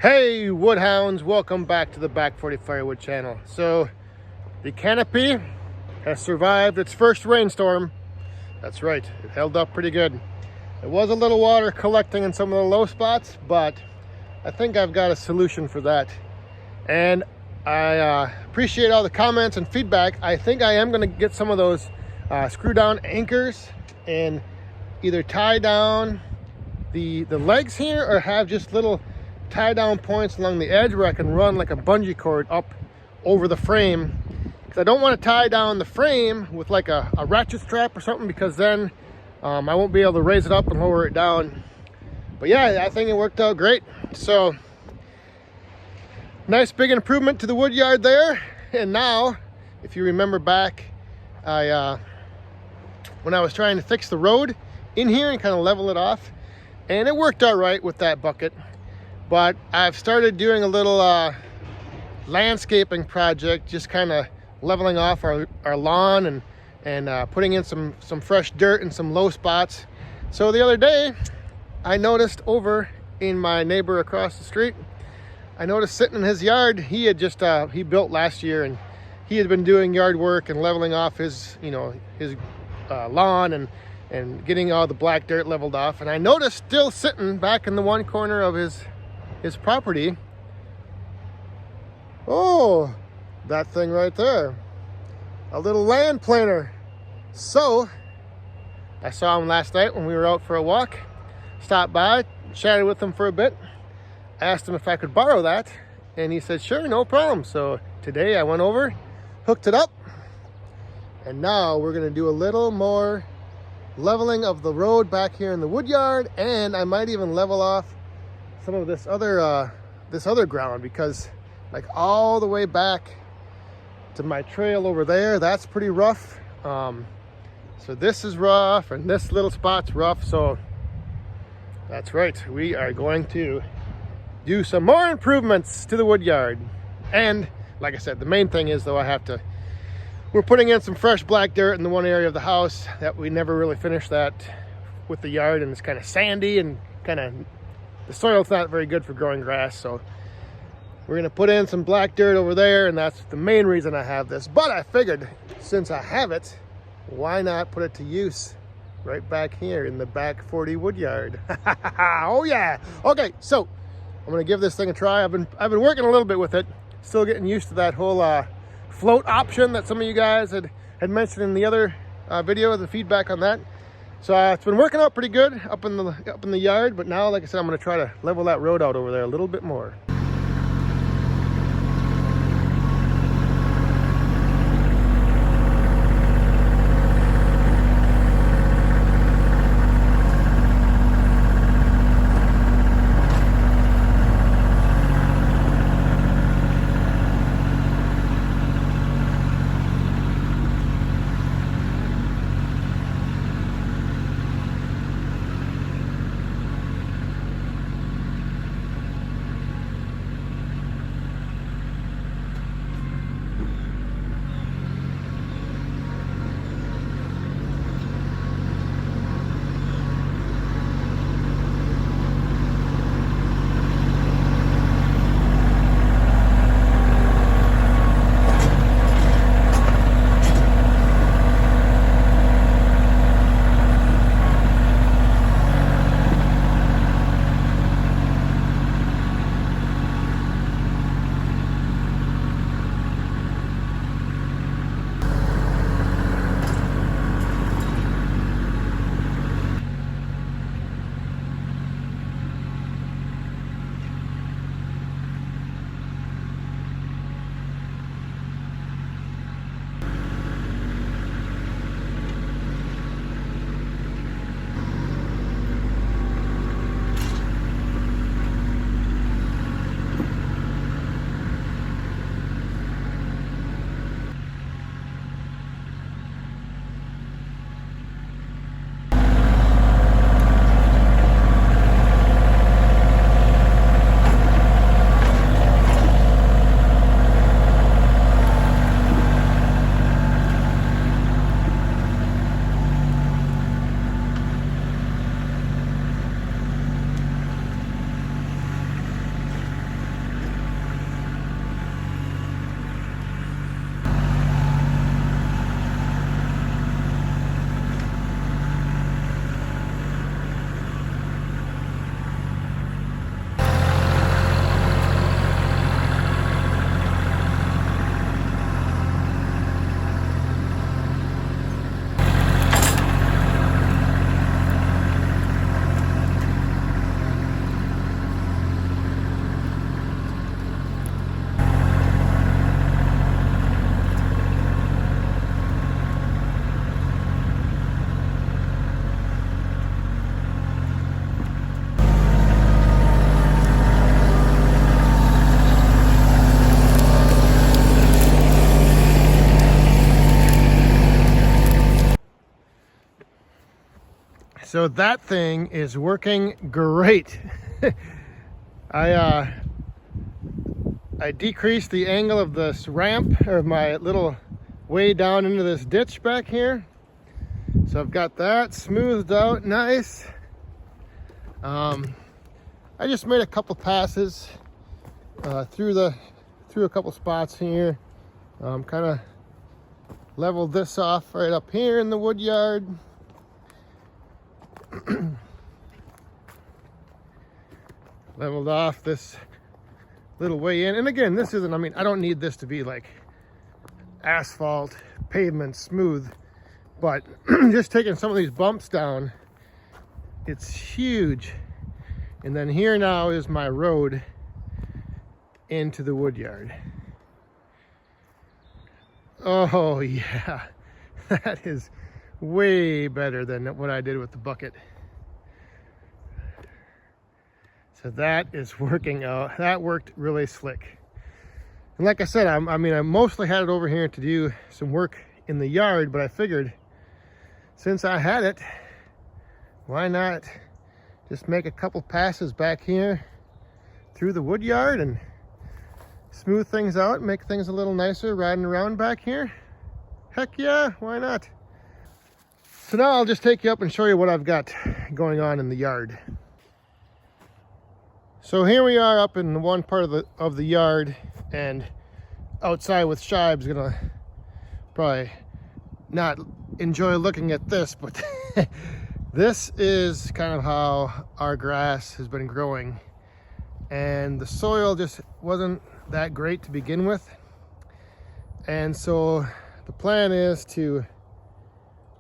Hey Woodhounds, welcome back to the Back 40 Firewood channel. So the canopy has survived its first rainstorm. That's right, it held up pretty good. There was a little water collecting in some of the low spots, but I think I've got a solution for that. And I appreciate all the comments and feedback. I think I am going to get some of those screw down anchors and either tie down the legs here or have just little tie down points along the edge where I can run like a bungee cord up over the frame, because I don't want to tie down the frame with like a ratchet strap or something, because then I won't be able to raise it up and lower it down. But yeah, I think it worked out great. So nice big improvement to the wood yard there. And now, if you remember back, when I was trying to fix the road in here and kind of level it off, and it worked all right with that bucket. But I've started doing a little landscaping project, just kind of leveling off our lawn and putting in some fresh dirt and some low spots. So the other day, I noticed over in my neighbor across the street, I noticed sitting in his yard, he had just, he built last year, and he had been doing yard work and leveling off his, his lawn and getting all the black dirt leveled off. And I noticed still sitting back in the one corner of his property, oh, that thing right there, a little land planter. So I saw him last night when we were out for a walk, stopped by, chatted with him for a bit, asked him if I could borrow that, and he said sure, no problem. So today I went over, hooked it up, and now we're going to do a little more leveling of the road back here in the wood yard, and I might even level off some of this other ground, because like all the way back to my trail over there, that's pretty rough. So this is rough, and this little spot's rough. So that's right, we are going to do some more improvements to the wood yard. And like I said, the main thing is, though, we're putting in some fresh black dirt in the one area of the house that we never really finished that with the yard, and it's kind of sandy and kind of, the soil's not very good for growing grass. So we're going to put in some black dirt over there, and that's the main reason I have this. But I figured, since I have it, why not put it to use right back here in the Back 40 wood yard? Oh yeah. Okay, so I'm going to give this thing a try. I've been working a little bit with it, still getting used to that whole float option that some of you guys had mentioned in the other video, the feedback on that. So it's been working out pretty good up in the yard, but now, like I said, I'm going to try to level that road out over there a little bit more. So that thing is working great. I decreased the angle of this ramp, or my little way down into this ditch back here. So I've got that smoothed out nice. I just made a couple passes through a couple spots here. Kind of leveled this off right up here in the wood yard. Leveled off this little way in. And again, this isn't, I mean, I don't need this to be like asphalt, pavement, smooth, but just taking some of these bumps down, it's huge. And then here now is my road into the wood yard. Oh yeah, that is way better than what I did with the bucket. So that is working out. That worked really slick. And like I said, I mostly had it over here to do some work in the yard, but I figured since I had it, why not just make a couple passes back here through the wood yard and smooth things out, make things a little nicer riding around back here. Heck yeah, why not? So now I'll just take you up and show you what I've got going on in the yard. So here we are up in one part of the yard, and outside with Shibe's gonna probably not enjoy looking at this, but this is kind of how our grass has been growing, and the soil just wasn't that great to begin with. And so the plan is to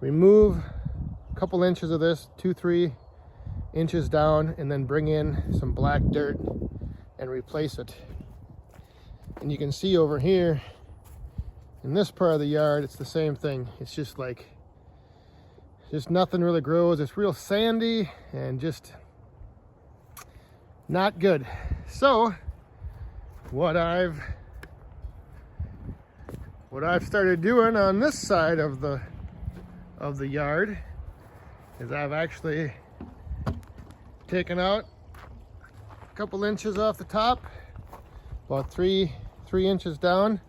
remove a couple inches of this, 2-3 inches down, and then bring in some black dirt and replace it. And you can see over here in this part of the yard, it's the same thing. It's just like, just nothing really grows. It's real sandy and just not good. So what I've started doing on this side of the yard is I've actually taken out a couple inches off the top, about three inches down,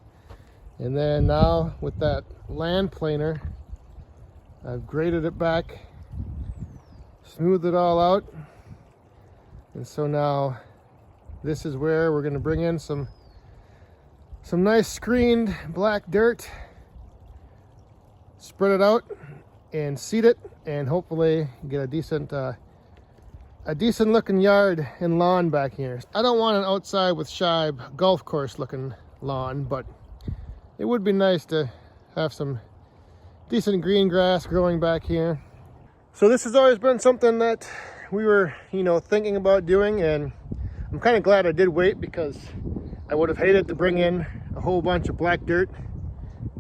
and then now with that land planer, I've graded it back, smoothed it all out, and so now this is where we're going to bring in some nice screened black dirt, spread it out and seed it, and hopefully get a decent looking yard and lawn back here. I don't want an outside with Shibe golf course looking lawn, but it would be nice to have some decent green grass growing back here. So this has always been something that we were, thinking about doing, and I'm kind of glad I did wait, because I would have hated to bring in a whole bunch of black dirt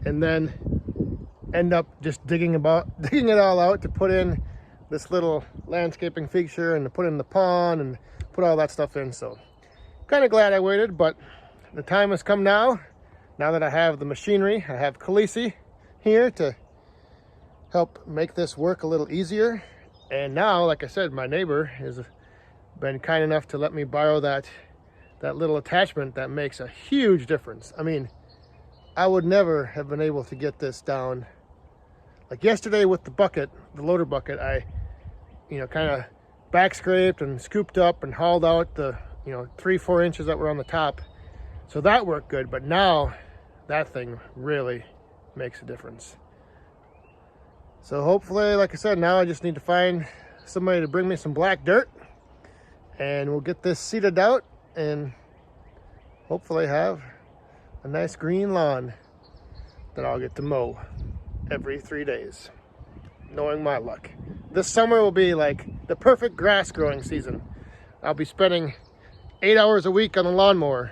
and then end up just digging it all out to put in this little landscaping feature and to put in the pond and put all that stuff in. So kind of glad I waited, but the time has come now that I have the machinery. I have Kioti here to help make this work a little easier. And now, like I said, my neighbor has been kind enough to let me borrow that little attachment that makes a huge difference. I mean, I would never have been able to get this down. Like yesterday with the bucket, the loader bucket, I kind of back scraped and scooped up and hauled out the 3-4 inches that were on the top. So that worked good, but now that thing really makes a difference. So hopefully, like I said, now I just need to find somebody to bring me some black dirt, and we'll get this seeded out and hopefully have a nice green lawn that I'll get to mow every 3 days, knowing my luck. This summer will be like the perfect grass growing season. I'll be spending 8 hours a week on the lawnmower.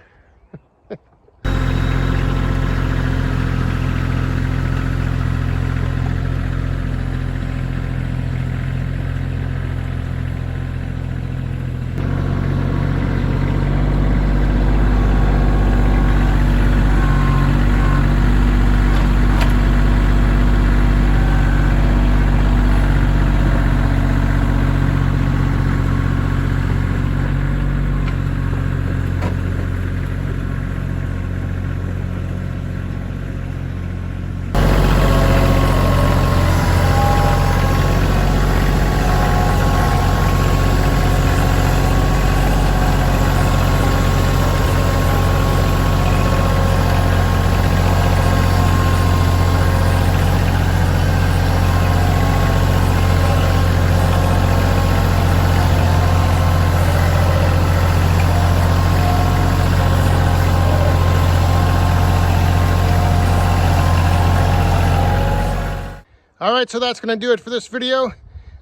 right, so that's gonna do it for this video. I'm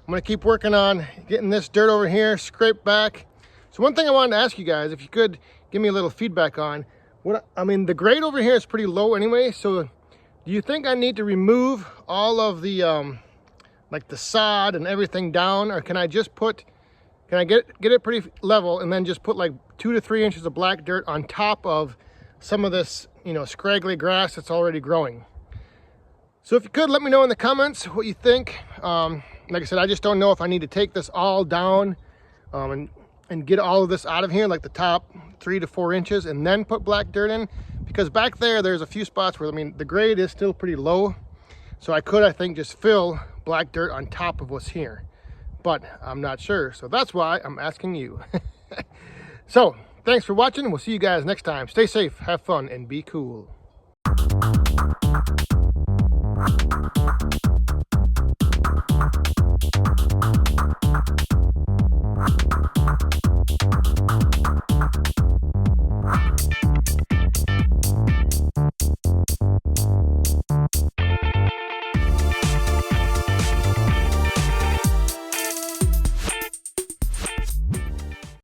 gonna keep working on getting this dirt over here scraped back. So one thing I wanted to ask you guys, if you could give me a little feedback on the grade over here is pretty low anyway. So do you think I need to remove all of the like the sod and everything down, or can I get it pretty level and then just put like 2 to 3 inches of black dirt on top of some of this, you know, scraggly grass that's already growing? So if you could, let me know in the comments what you think. Like I said, I just don't know if I need to take this all down and get all of this out of here, like the top 3 to 4 inches, and then put black dirt in, because back there's a few spots where, the grade is still pretty low. So I could, I think, just fill black dirt on top of what's here, but I'm not sure. So that's why I'm asking you. So thanks for watching, and we'll see you guys next time. Stay safe, have fun, and be cool.